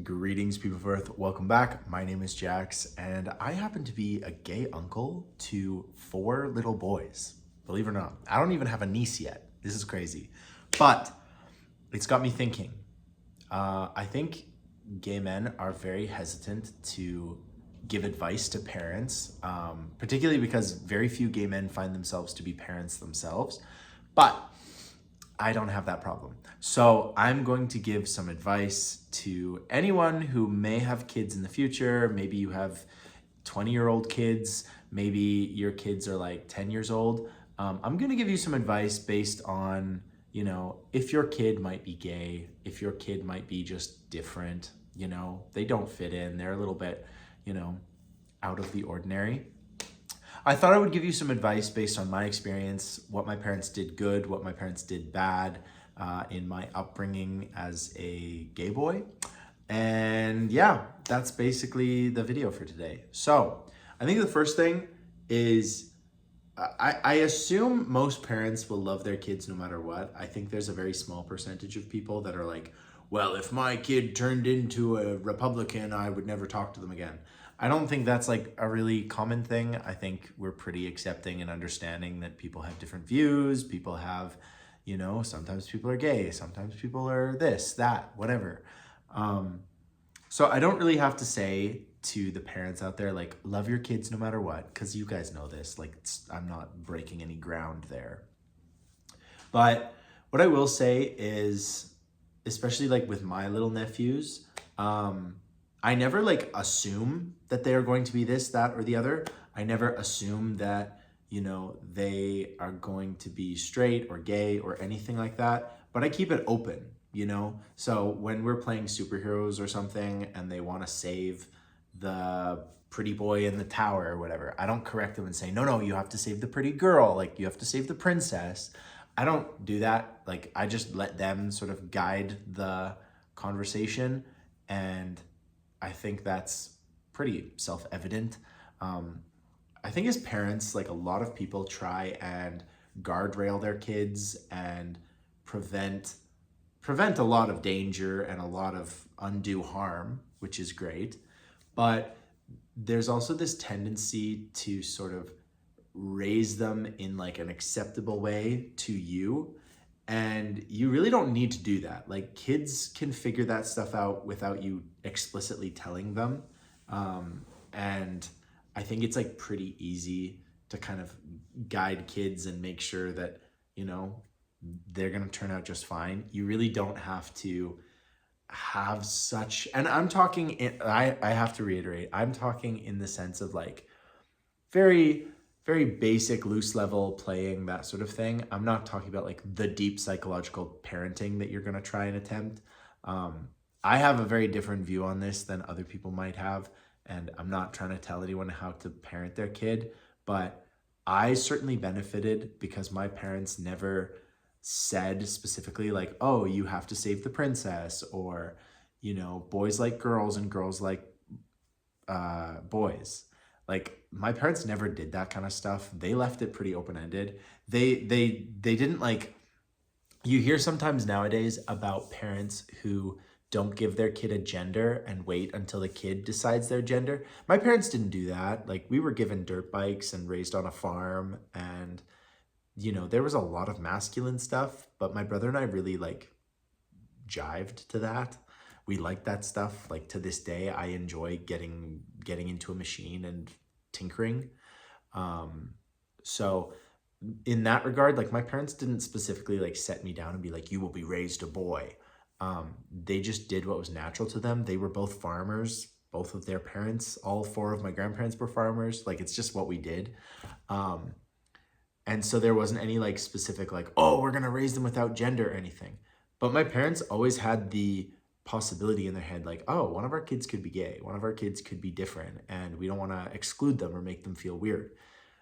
Greetings, people of Earth. Welcome back. My name is Jax, and I happen to be a gay uncle to 4 little boys. Believe it or not, I don't even have a niece yet. This is crazy. But it's got me thinking. I think gay men are very hesitant to give advice to parents, particularly because very few gay men find themselves to be parents themselves. But I don't have that problem. So I'm going to give some advice to anyone who may have kids in the future. Maybe you have 20-year-old kids. Maybe your kids are like 10 years old. I'm going to give you some advice based on, if your kid might be gay, if your kid might be just different, they don't fit in. They're a little bit, out of the ordinary. I thought I would give you some advice based on my experience, what my parents did good, what my parents did bad in my upbringing as a gay boy. And yeah, that's basically the video for today. So I think the first thing is I assume most parents will love their kids no matter what. I think there's a very small percentage of people that are like, well, if my kid turned into a Republican, I would never talk to them again. I don't think that's like a really common thing. I think we're pretty accepting and understanding that people have different views. People have, sometimes people are gay, sometimes people are this, that, whatever. So I don't really have to say to the parents out there, like, love your kids no matter what, because you guys know this. Like, I'm not breaking any ground there. But what I will say is, especially like with my little nephews, I never like assume that they are going to be this, that, or the other. I never assume that, they are going to be straight or gay or anything like that, but I keep it open, So when we're playing superheroes or something and they want to save the pretty boy in the tower or whatever, I don't correct them and say, no, you have to save the pretty girl. Like, you have to save the princess. I don't do that. Like, I just let them sort of guide the conversation, and I think that's pretty self-evident. I think as parents, like, a lot of people try and guardrail their kids and prevent a lot of danger and a lot of undue harm, which is great. But there's also this tendency to sort of raise them in like an acceptable way to you. And you really don't need to do that. Like, kids can figure that stuff out without you explicitly telling them. And I think it's like pretty easy to kind of guide kids and make sure that, they're going to turn out just fine. You really don't have to have such, and I'm talking, I have to reiterate, I'm talking in the sense of like very, very basic, loose level playing, that sort of thing. I'm not talking about like the deep psychological parenting that you're going to try and attempt. I have a very different view on this than other people might have, and I'm not trying to tell anyone how to parent their kid, but I certainly benefited because my parents never said specifically like, oh, you have to save the princess, or, boys like girls and girls like boys. Like, my parents never did that kind of stuff. They left it pretty open-ended. They didn't like, you hear sometimes nowadays about parents who don't give their kid a gender and wait until the kid decides their gender. My parents didn't do that. Like, we were given dirt bikes and raised on a farm, and there was a lot of masculine stuff, but my brother and I really like jived to that. We like that stuff. Like, to this day, I enjoy getting into a machine and tinkering. So in that regard, like, my parents didn't specifically like set me down and be like, you will be raised a boy. They just did what was natural to them. They were both farmers. Both of their parents, all 4 of my grandparents were farmers. Like, it's just what we did. And so there wasn't any like specific like, oh, we're going to raise them without gender or anything. But my parents always had the possibility in their head, like, oh, one of our kids could be gay. One of our kids could be different, and we don't want to exclude them or make them feel weird.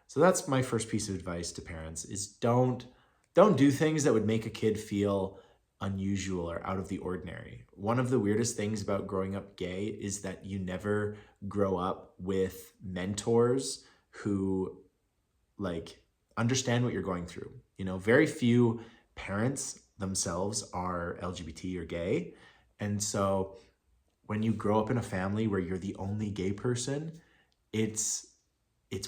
So that's my first piece of advice to parents is don't do things that would make a kid feel unusual or out of the ordinary. One of the weirdest things about growing up gay is that you never grow up with mentors who like understand what you're going through. Very few parents themselves are LGBT or gay. And so when you grow up in a family where you're the only gay person, it's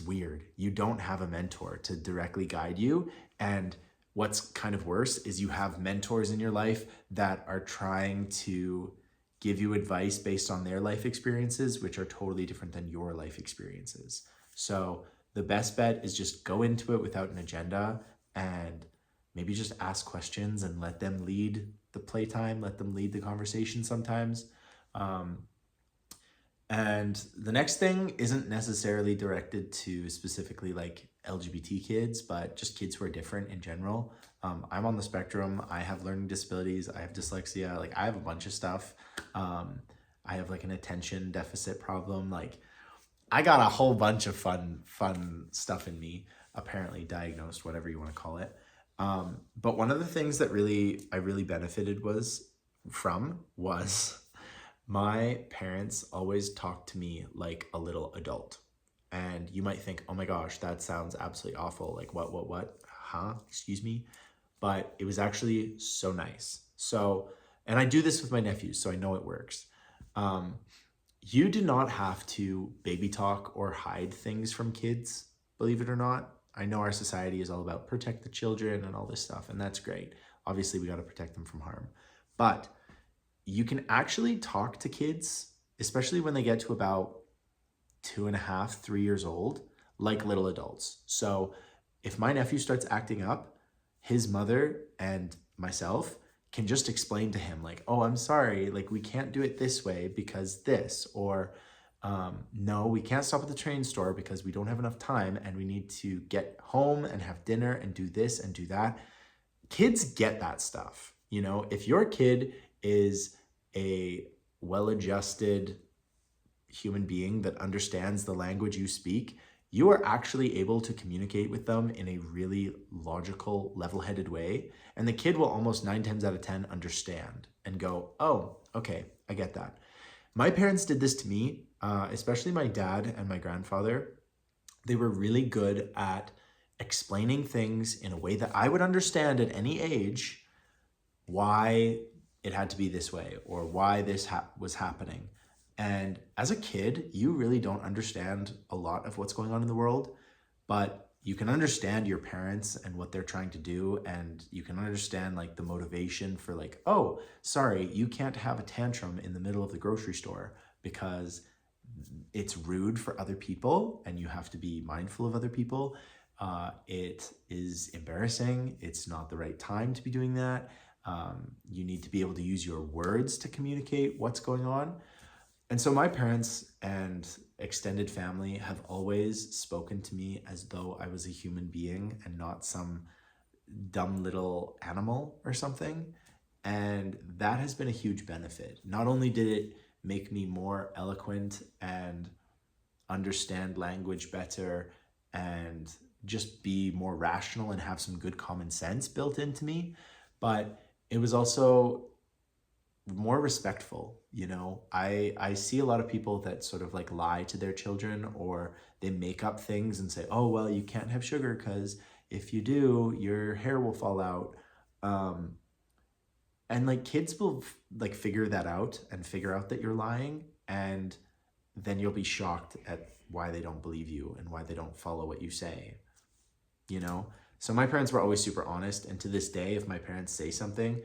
weird. You don't have a mentor to directly guide you. And what's kind of worse is you have mentors in your life that are trying to give you advice based on their life experiences, which are totally different than your life experiences. So the best bet is just go into it without an agenda and maybe just ask questions and let them lead the playtime, let them lead the conversation sometimes. And the next thing isn't necessarily directed to specifically like LGBT kids, but just kids who are different in general. I'm on the spectrum. I have learning disabilities. I have dyslexia. Like I have a bunch of stuff. I have like an attention deficit problem. Like I got a whole bunch of fun stuff in me, apparently diagnosed, whatever you want to call it. But one of the things that I really benefited was my parents always talked to me like a little adult. And you might think, oh my gosh, that sounds absolutely awful. Like what? Huh? Excuse me? But it was actually so nice. So, and I do this with my nephews, so I know it works. You do not have to baby talk or hide things from kids, believe it or not. I know our society is all about protect the children and all this stuff, and that's great. Obviously, we got to protect them from harm. But you can actually talk to kids, especially when they get to about 2.5, 3 years old, like little adults. So if my nephew starts acting up, his mother and myself can just explain to him like, oh, I'm sorry, like we can't do it this way because this, or no, we can't stop at the train store because we don't have enough time and we need to get home and have dinner and do this and do that. Kids get that stuff. You know, if your kid is a well-adjusted human being that understands the language you speak, you are actually able to communicate with them in a really logical, level-headed way. And the kid will almost 9 times out of 10 understand and go, oh, okay, I get that. My parents did this to me, especially my dad and my grandfather. They were really good at explaining things in a way that I would understand at any age why it had to be this way or why this was happening. And as a kid, you really don't understand a lot of what's going on in the world, but you can understand your parents and what they're trying to do. And you can understand like the motivation for like, oh, sorry, you can't have a tantrum in the middle of the grocery store because it's rude for other people and you have to be mindful of other people. It is embarrassing. It's not the right time to be doing that. You need to be able to use your words to communicate what's going on. And so my parents and extended family have always spoken to me as though I was a human being and not some dumb little animal or something. And that has been a huge benefit. Not only did it make me more eloquent and understand language better and just be more rational and have some good common sense built into me, but it was also more respectful. You know, I see a lot of people that sort of like lie to their children, or they make up things and say, oh, well, you can't have sugar because if you do, your hair will fall out. And like kids will like figure that out and figure out that you're lying. And then you'll be shocked at why they don't believe you and why they don't follow what you say, you know? So my parents were always super honest. And to this day, if my parents say something,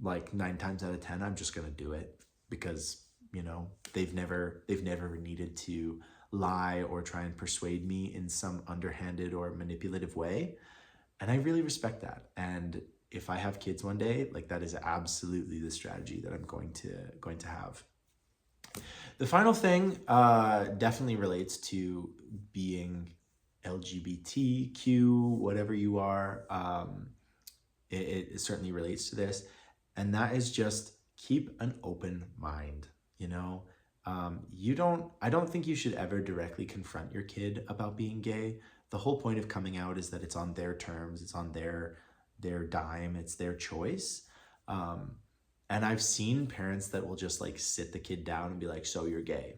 like 9 times out of 10, I'm just gonna do it because, you know, they've never needed to lie or try and persuade me in some underhanded or manipulative way. And I really respect that. And if I have kids one day, like that is absolutely the strategy that I'm going to have. The final thing definitely relates to being LGBTQ, whatever you are. It certainly relates to this. And that is just keep an open mind, you know? I don't think you should ever directly confront your kid about being gay. The whole point of coming out is that it's on their terms, it's on their dime, it's their choice. And I've seen parents that will just like sit the kid down and be like, so you're gay.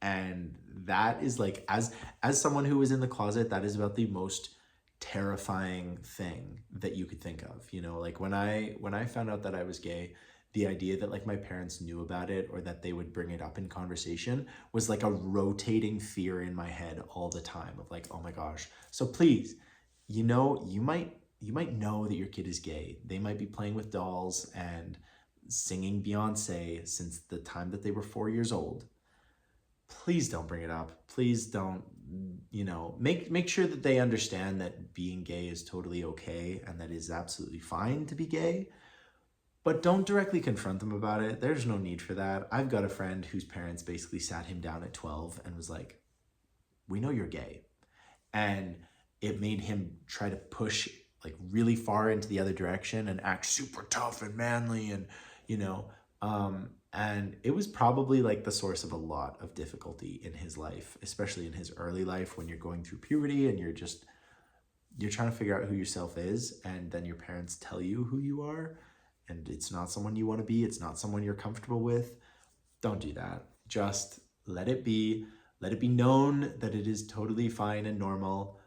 And that is like, as someone who was in the closet, that is about the most terrifying thing that you could think of. You know, like when I found out that I was gay, the idea that like my parents knew about it or that they would bring it up in conversation was like a rotating fear in my head all the time of like, oh my gosh. So please, you know, you might know that your kid is gay. They might be playing with dolls and singing Beyonce since the time that they were 4 years old. Please don't bring it up. Please don't, make sure that they understand that being gay is totally okay and that it is absolutely fine to be gay. But don't directly confront them about it. There's no need for that. I've got a friend whose parents basically sat him down at 12 and was like, we know you're gay. And it made him try to push like really far into the other direction and act super tough and manly and, and it was probably like the source of a lot of difficulty in his life, especially in his early life when you're going through puberty and you're trying to figure out who yourself is. And then your parents tell you who you are. And it's not someone you want to be. It's not someone you're comfortable with. Don't do that. Just let it be. Let it be known that it is totally fine and normal.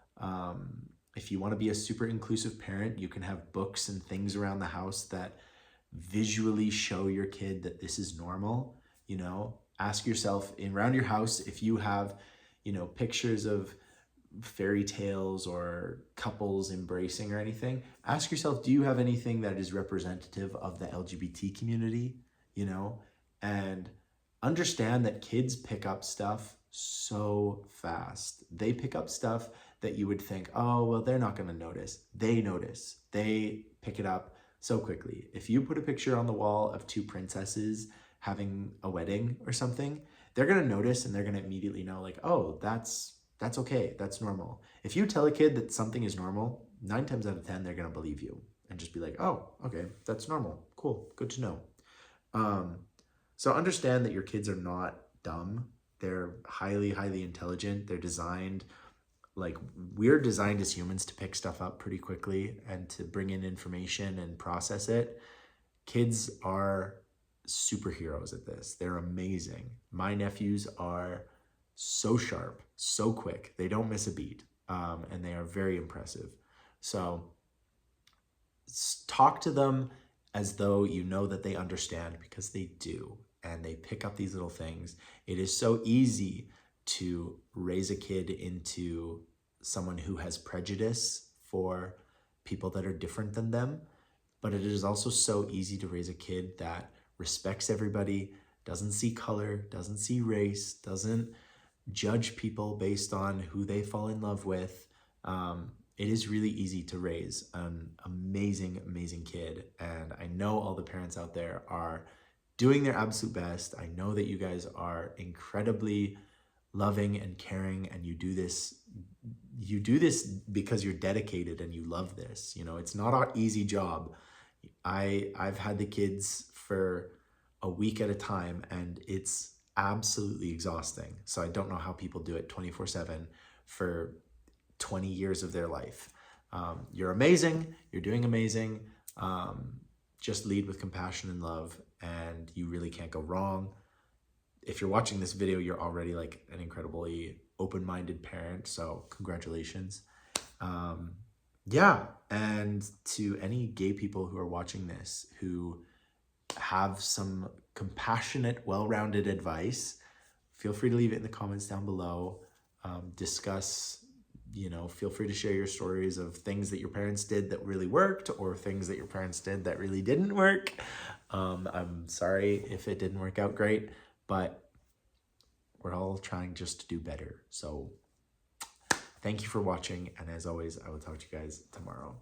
If you want to be a super inclusive parent, you can have books and things around the house that visually show your kid that this is normal. Ask yourself around your house if you have, pictures of fairy tales or couples embracing or anything. Ask yourself, do you have anything that is representative of the LGBT community? And understand that kids pick up stuff so fast. They pick up stuff that you would think, oh, well, they're not going to notice. They notice. They pick it up so quickly. If you put a picture on the wall of two princesses having a wedding or something, they're going to notice and they're going to immediately know like, oh, that's okay. That's normal. If you tell a kid that something is normal, 9 times out of 10, they're going to believe you and just be like, oh, okay, that's normal. Cool. Good to know. So understand that your kids are not dumb. They're highly, highly intelligent. They're designed, like we're designed as humans to pick stuff up pretty quickly and to bring in information and process it. Kids are superheroes at this. They're amazing. My nephews are so sharp, so quick. They don't miss a beat, and they are very impressive. So talk to them as though you know that they understand, because they do, and they pick up these little things. It is so easy to raise a kid into someone who has prejudice for people that are different than them, but it is also so easy to raise a kid that respects everybody, doesn't see color, doesn't see race, doesn't judge people based on who they fall in love with. It is really easy to raise an amazing, amazing kid. And I know all the parents out there are doing their absolute best. I know that you guys are incredibly loving and caring, and you do this because you're dedicated and you love this. It's not an easy job. I've had the kids for a week at a time, and it's absolutely exhausting. So I don't know how people do it 24/7 for 20 years of their life. You're amazing. You're doing amazing. Just lead with compassion and love, and you really can't go wrong. If you're watching this video, you're already like an incredibly open-minded parent. So congratulations. Yeah. And to any gay people who are watching this, who have some compassionate, well-rounded advice, feel free to leave it in the comments down below. Discuss, feel free to share your stories of things that your parents did that really worked, or things that your parents did that really didn't work. I'm sorry if it didn't work out great, but we're all trying just to do better. So thank you for watching. And as always, I will talk to you guys tomorrow.